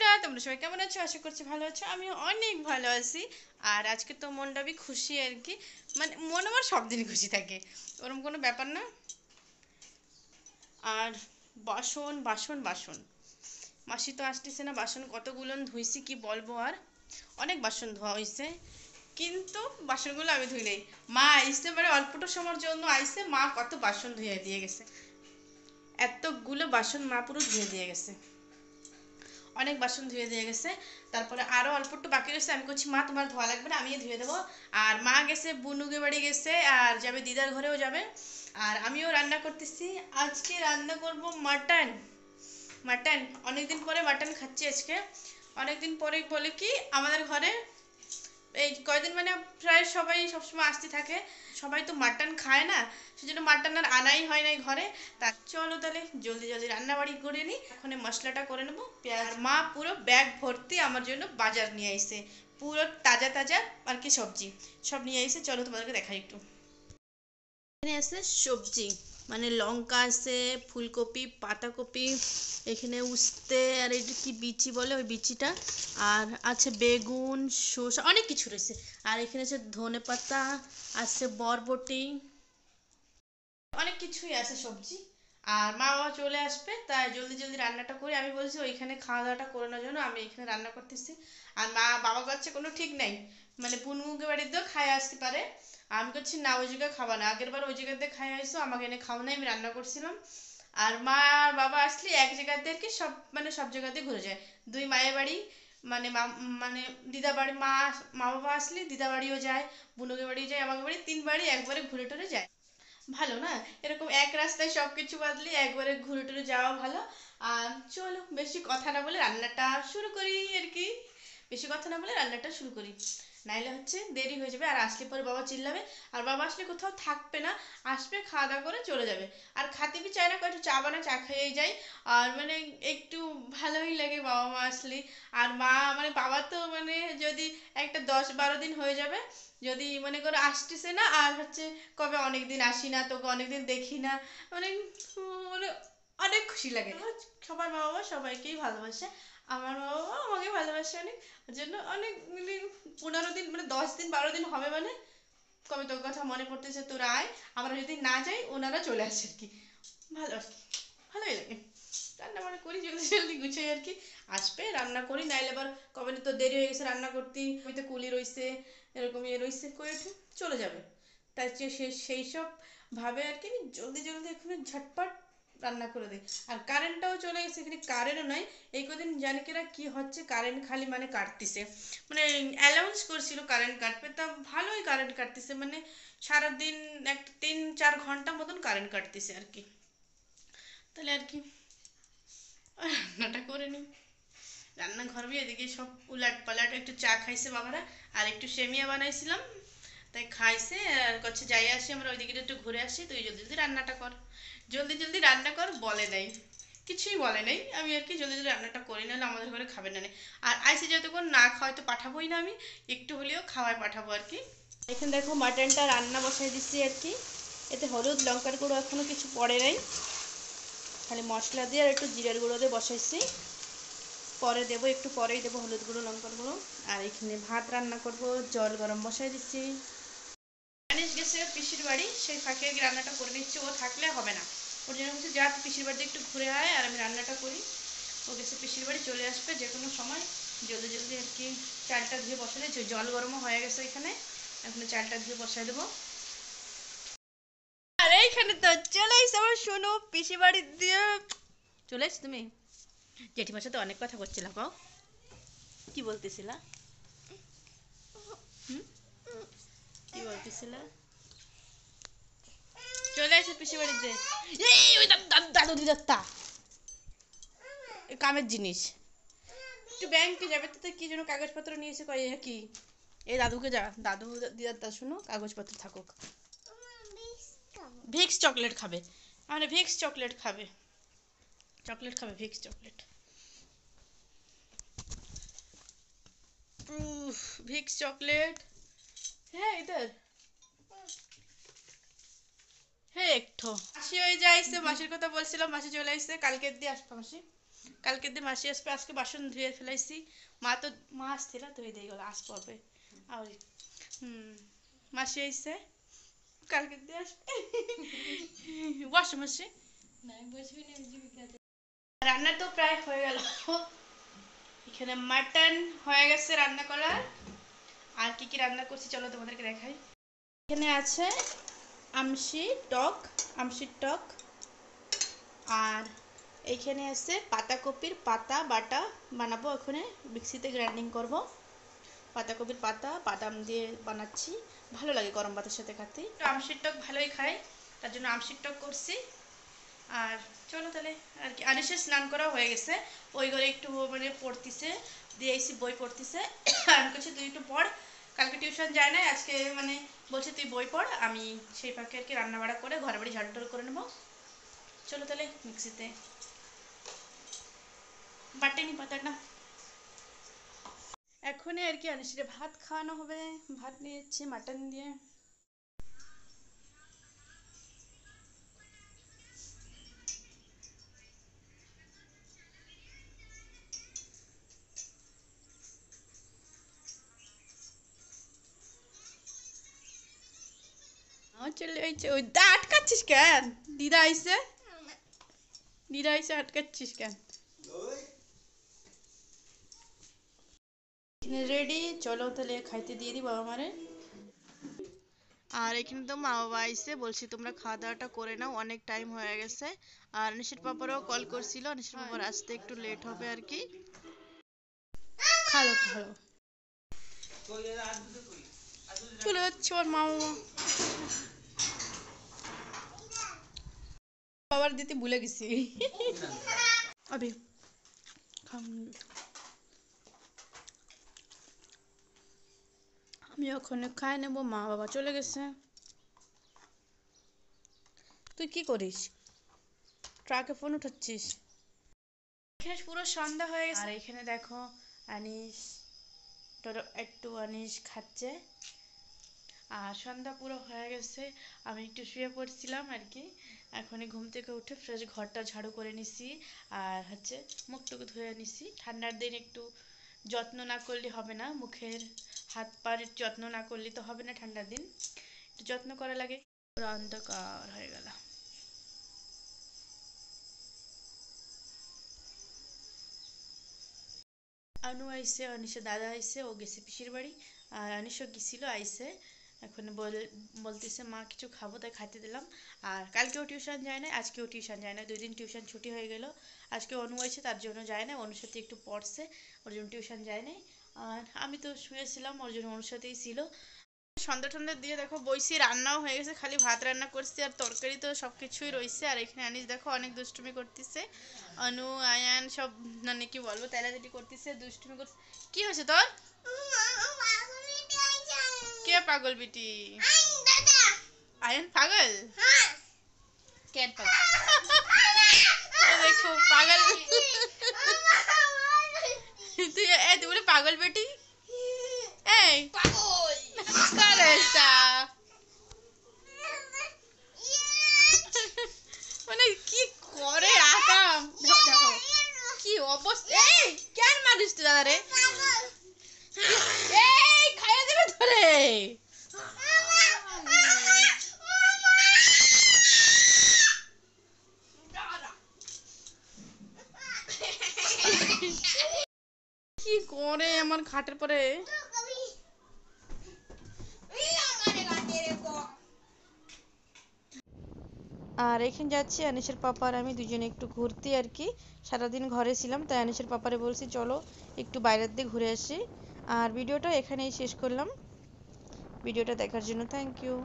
বন্ধুরা, তোমরা সবাই কেমন আছো? আশা করছি ভালো আছো। আমিও অনেক ভালো আছি। আর আজকে তো মনটা বি খুশি আর কি। মানে মন আমার সব দিনই খুশি থাকে, ওরকম কোনো ব্যাপার না। আর বাসন বাসন বাসন মাসি তো আসতেছে না, বাসন কতগুলো ধুইছি কি বলবো। আর অনেক বাসন ধোয়া হয়েছে, কিন্তু বাসনগুলো আমি ধুই নেই। মা আইসে মানে অল্পটা সময়ের জন্য আইসে, মা কত বাসন ধুয়ে দিয়ে গেছে। এতগুলো বাসন মা পুরো ধুয়ে দিয়ে গেছে, অনেক বাসন ধুয়ে দিয়ে গেছে। তারপরে আরও অল্প একটু বাকি রয়েছে, আমি করছি মা তোমার ধোয়া লাগবে না, আমি ধুয়ে দেবো। আর মা গেছে বুনুকে বাড়ি গেছে, আর যাবে দিদার ঘরেও যাবে। আর আমিও রান্না করতেছি। আজকে রান্না করব মাটন। মাটন অনেকদিন পরে মাটন খাচ্ছি আজকে। অনেকদিন পরে বলে কি আমাদের ঘরে এই কয়দিন মানে প্রায় সবাই সবসময় আসতে থাকে, সবাই তো মাটন খায় না, সেজন্য মাটন আর আনাই হয় নাই ঘরে। তা চলো তাহলে জলদি জলদি রান্না বাড়ি করে নিই, এখন মশলাটা করে নেবো। পেঁয়াজ মা পুরো ব্যাগ ভর্তি আমার জন্য বাজার নিয়ে আইছে, পুরো তাজা তাজা আর কি সবজি সব নিয়ে আইছে। চলো তোমাদেরকে দেখাই একটু। এখানে আছে সবজি, মানে লঙ্কা আছে, ফুলকপি, পাতাকপি, এখানে উস্তে, আর এটা কি বিচি বলে ওই বিচিটা, আর আছে বেগুন, শসা, অনেক কিছু রয়েছে। আর এখানে আছে ধনে পাতা, আছে বরবটি, অনেক কিছুই আছে সবজি। আর মা বাবা চলে আসবে, তাই জলদি জলদি রান্নাটা করি। আমি বলছি ওইখানে খাওয়া দাওয়াটা করে নেওয়ার জন্য আমি এখানে রান্না করতেছি। আর মা বাবা করছে কোনো ঠিক নাই, মানে পুনমুকে বাড়িতেও খাই আসতে পারে। আমি করছি না, ওই জায়গায় খাবা না, আগের বার ওই জায়গাতে খাই আসছো, আমাকে এনে খাও নাই, আমি রান্না করছিলাম। আর মা আর বাবা আসলে এক জায়গাতে আর কি সব মানে সব জায়গাতে ঘুরে যায়। দুই মায়ের বাড়ি, মানে মানে দিদা বাড়ি, মা মা বাবা আসলে দিদা বাড়িও যায়, বুনুকে বাড়ি যায়, আমাকে বাড়ি, তিন বাড়ি একবারে ঘুরে টুরে যায়। ভালো না, এরকম এক রাস্তায় সব কিছু বদলি একবারে ঘুরে টুরে যাওয়া ভালো। আর চলো বেশি কথা না বলে রান্নাটা শুরু করি আর কি। বেশি কথা না বলে রান্নাটা শুরু করি, নাইলে হচ্ছে দেরি হয়ে যাবে। আর আসলে পরে বাবা চিল্লাবে, আর বাবা আসলে কোথাও থাকবে না, আসবে খাওয়া দাওয়া করে চলে যাবে। আর খাতে বি চায় না, একটু চা বানা চা খেয়ে যাই। আর মানে একটু ভালোই লাগে বাবা মা আসলে। আর মা মানে বাবা তো মানে যদি একটা 10-12 দিন হয়ে যাবে, যদি মনে করো আসতেছে না, আর হচ্ছে কবে অনেক দিন আসি না, তোকে অনেক দিন দেখি না, মানে মানে অনেক খুশি লাগে। সবার মা বাবা সবাইকেই ভালোবাসে, আমার মা বাবা আমাকে ভালোবাসে অনেক। ওই জন্য অনেক মানে 15 দিন মানে 10 দিন 12 দিন হবে, মানে কবে তোর কথা মনে পড়তেছে তোরা আয়। আমরা যদি না যাই ওনারা চলে আসে আর কি, ভালো আর কি, ভালোই লাগে। রান্না বান্না করি জলদি জলদি গুছাই আর কি, আসবে রান্না করি, নাইলে আবার কবে তো দেরি হয়ে গেছে রান্না করতে, হয়তো কুলি রইছে, এরকম ইয়ে রইছে করে একটু চলে যাবে। তাই সেই সব ভাবে আর কি আমি জলদি জলদি এখানে ঝটপট রান্না করে দিই। আর কারেন্টটাও চলে গেছে, এখানে কারেন্টও নাই। এই কদিন জানি কিনা কি হচ্ছে, কারেন্ট খালি মানে কাটতিছে, মানে অ্যালাউন্স করছিল কারেন্ট কাটবে, তা ভালোই কারেন্ট কাটতেছে, মানে সারাদিন একটা 3-4 ঘন্টা মতন কারেন্ট কাটতেছে আর কি। তাহলে আর কি রান্নাটা করে নিই। রান্নাঘর বি এদিকে সব উলাট পালাট, একটু চা খাইছে বাবারা, আর একটু সেমিয়া বানাইছিলাম, তাই খাইছে। আর করছে যাই আসি আমরা ওইদিকে একটু ঘুরে আসি, তুই জলদি জলদি রান্নাটা কর, জলদি জলদি রান্না কর বলে নাই, কিছুই বলে নাই। আমি আর কি জলদি জলদি রান্নাটা করি, নাহলে আমাদের ঘরে খাবে না। আর আইসে যতক্ষণ না খাওয়াই তো পাঠাবোই না, আমি একটু হলেও খাওয়াই পাঠাবো আর কি। এখানে দেখো মাটনটা রান্না বসাই দিচ্ছি আর কি। এতে হলুদ লঙ্কার গুঁড়ো এখনো কিছু পড়ে নাই, খালি মশলা দিয়ে আর একটু জিরার গুঁড়ো দিয়ে বসাইছি। পরে দেবো, একটু পরেই দেবো হলুদ গুঁড়ো লঙ্কার গুঁড়ো। আর এখানে ভাত রান্না করব, জল গরম বসাই দিচ্ছি। জানিস গেছে পিসির বাড়ি, সেই ফাঁকে রান্নাটা করে নিচ্ছি, ও থাকলে হবে না। ওর জন্য বলছি যা তুই পিসির বাড়িতে একটু ঘুরে আয়, আর আমি রান্নাটা করি। ও গেছে পিসির বাড়ি, চলে আসবে যে কোনো সময়। জলদি জলদি আর কি চালটা ধুয়ে বসাই দিচ্ছি, জল গরমও হয়ে গেছে এখানে, এখন চালটা ধুয়ে বসাই দেবো। আর এইখানে তো চলে এসে আমার শোনো পিসি বাড়ি দিয়ে চলে এসছো তুমি। জেঠিমার সাথে অনেক কথা করছিলাম, কও কি বলতেছিলা? হুম, কি বলতেছিলা? চলে এসে পিসি বাড়িতে। এই ওই দাদু দিদাত্তা কামের জিনিস, একটু ব্যাংকে যাবে তো, কি যেন কাগজপত্র নিয়েছে, কয় কি এই দাদুকে যা, দাদু দিদাত্তা শুনো কাগজপত্র থাকুক। ভিক্স চকলেট খাবে, মানে ভিক্স চকলেট খাবে, চকলেট খাবে ভিক্স চকলেট। ভিক্স চকলেট হ্যাঁ इधर হ্যাঁ একটু মাসি ওই যে আইসে, মাসির কথা বলছিলাম, মাসি চলে আইসে, কালকে দিয়ে আসবে মাসি। কালকে দিয়ে মাসি আসবে, আজকে বাসন ধুয়ে ফেলাইছি। মা আসছে না, ধুয়ে দিয়ে গেলো, আস পড়বে আর মাসি আইসে কালকে দিয়ে আসবে। বসো মাসি। রান্না তো প্রায় হয়ে গেল। এখানে মাটন হয়ে গেছে রান্না করার। আর কি কি রান্না করছি চলো তোমাদেরকে দেখাই। এখানে আছে আমশির টক, আর এইখানে আছে পাতাকপির পাতা বাটা বানাবো, এখানে মিক্সিতে গ্রাইন্ডিং করব। পাতাকপির পাতা বাদাম দিয়ে বানাচ্ছি, ভালো লাগে গরম ভাতের সাথে খেতে। আমশির টক ভালোই খাই, তার জন্য আমশির টক করছি। আর চলো তাহলে আর কি, আনিসের স্নান করা হয়ে গেছে, ওই ঘরে একটু মানে পড়তিছে, দিয়ে এসি বই পড়তিছে। আমি বলছি তুই একটু পড়, কালকে টিউশন যায় না, আজকে মানে বলছে তুই বই পড়, আমি সেই ফাঁকে আর কি রান্না বাড়া করে ঘরে বাড়ি ঝাড়ু টাড়ু করে নেবো। চলো তাহলে মিক্সিতে বাটেনি পাতাটা। এখনই আর কি আনিসের ভাত খাওয়ানো হবে, ভাত নিয়েছি মাটন দিয়ে। চলে আইছে, ওই দা আটকাচ্ছিস কেন? দিদা আইছে, আটকাচ্ছিস কেন? রেডি, চলো তাহলে খাইতে দিয়ে দিই বাবা মারে। আর এখানে তো মা বাবা আইসে, বলছি তোমরা খাওয়া দাওয়াটা করে নাও, অনেক টাইম হয়ে গেছে। আর নিশির পাপারও কল করছিল, নিশির পাপার আসতে একটু লেট হবে আর কি। খালো খালো, চলে যাচ্ছে ওর মা বাবা। বাবার দিতে ভুলে গেছি। আবে আমি ওখানে খাই নেবো, মা বাবা চলে গেছে। তুই কি করিস? ট্রাকে ফোন উঠাচ্ছিস? এখানে পুরো সন্ধ্যা হয়ে গেছে, আর এখানে দেখো আনিস আনিস খাচ্ছে। আর সন্ধ্যা পুরো হয়ে গেছে, আমি একটু শুয়ে পড়ছিলাম আর কি। এখনই ঘুম থেকে উঠে ফ্রেশ ঘরটা ঝাড়ু করে নিছি, আর হচ্ছে মুখটুকু ধুয়ে নিছি। ঠান্ডার দিন একটু যত্ন না করলে হবে না, মুখের হাত পার যত্ন না করলে তো হবে না, ঠান্ডার দিন একটু যত্ন করা লাগে। পুরো অন্ধকার হয়ে গেল। আনু আইসে, অনিশা দাদা আইসে, ও গেছে পিসির বাড়ি। আর আনিশও গেছিল, আইসে এখন বলতেছে মা কিছু খাবো, তাই খাইতে দিলাম। আর কালকেও টিউশন যায় না, আজকেও টিউশন যায় না, 2 দিন টিউশন ছুটি হয়ে গেল। আজকে অনু আছে, তার জন্য যায় না, অনুর সাথে একটু পড়ছে, ওর জন্য টিউশন যায় নাই। আর আমি তো শুয়েছিলাম, ওর জন্য অনুর সাথেই ছিল। সন্ধ্যা টন্ধ্যা দিয়ে দেখো বইসি, রান্নাও হয়ে গেছে, খালি ভাত রান্না করছি, আর তরকারি তো সব কিছুই রয়েছে। আর এখানে আনিস দেখো অনেক দুষ্টুমি করতেছে, অনু আয়ান সব মানে কি বলবো তেলাতেলি করতেছে, দুষ্টুমি করছে। কি হয়েছে তোর? কে পাগল বিটি? আয়ান পাগল? কেন পাগল? দেখো পাগল। তুই বলে পাগল বেটি, এই মানে কি করে আকাম, দেখো কি অবস্থা। এই কেন মারিস তুই দাদা রে? এই খাইয়ে দেবে ধরে। কি করে আমার খাটের পরে। আর এখানে যাচ্ছি আনিসের পাপা আর আমি দুজনে একটু ঘুরতে আর কি। সারাদিন ঘরে ছিলাম, তাই আনিসের পাপারে বলছি চলো একটু বাইরের দিকে ঘুরে আসি। আর ভিডিওটা এখানেই শেষ করলাম। ভিডিওটা দেখার জন্য থ্যাংক ইউ।